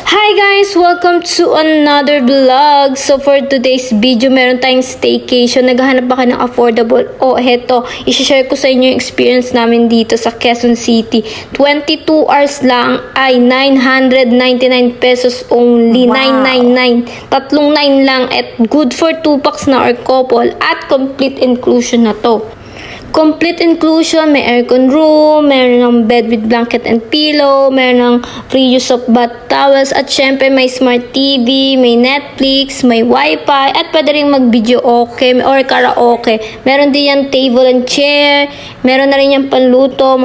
Hi guys! Welcome to another vlog. So for today's video, meron tayong staycation. Naghahanap ba kayo ng affordable? Heto. I-share ko sa inyo yung experience namin dito sa Quezon City. 22 hours lang ay 999 pesos only. Wow. 999. Tatlong 9 lang at good for 2 packs na or couple at complete inclusion na to. Complete inclusion, may aircon room, meron ng bed with blanket and pillow, meron ng free use of bath towels, at syempre may smart TV, may Netflix, may wifi, at pwede rin mag-video okay or karaoke. Meron din yan table and chair, meron na rin yan panluto,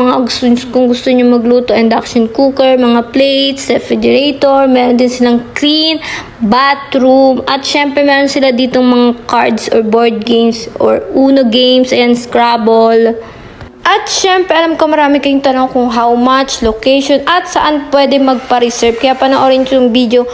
kung gusto nyo magluto, induction cooker, mga plates, refrigerator, meron din silang clean bathroom, at syempre meron sila ditong mga cards or board games or Uno games, ayan, Scrabble. At syempre, alam ko marami kayong tanong kung how much, location, at saan pwede magpa-reserve. Kaya panoorin yung video.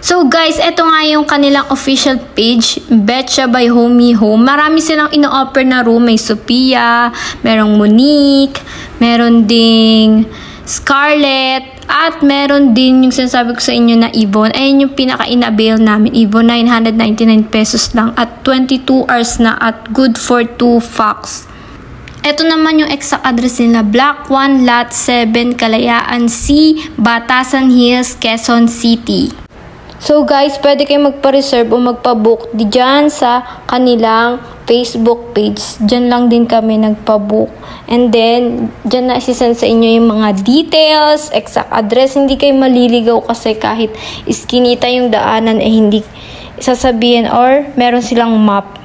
So guys, eto nga yung kanilang official page, Betcha by Homey Home. Marami silang ino-offer na room. May Sophia, merong Monique, meron ding Scarlett, at meron din yung sinasabi ko sa inyo na Yvonne. Ayan yung pinaka-in-avail namin. Yvonne, 999 pesos lang at 22 hours na at good for 2 packs. Ito naman yung exact address nila. Block 1, Lot 7, Kalayaan C, Batasan Hills, Quezon City. So guys, pwede kayo magpa-reserve o magpa-book dyan sa kanilang Facebook page. Dyan lang din kami nagpa-book. And then, dyan na isisend sa inyo yung mga details, exact address. Hindi kayo maliligaw kasi kahit iskinita yung daanan hindi sasabihin or meron silang map.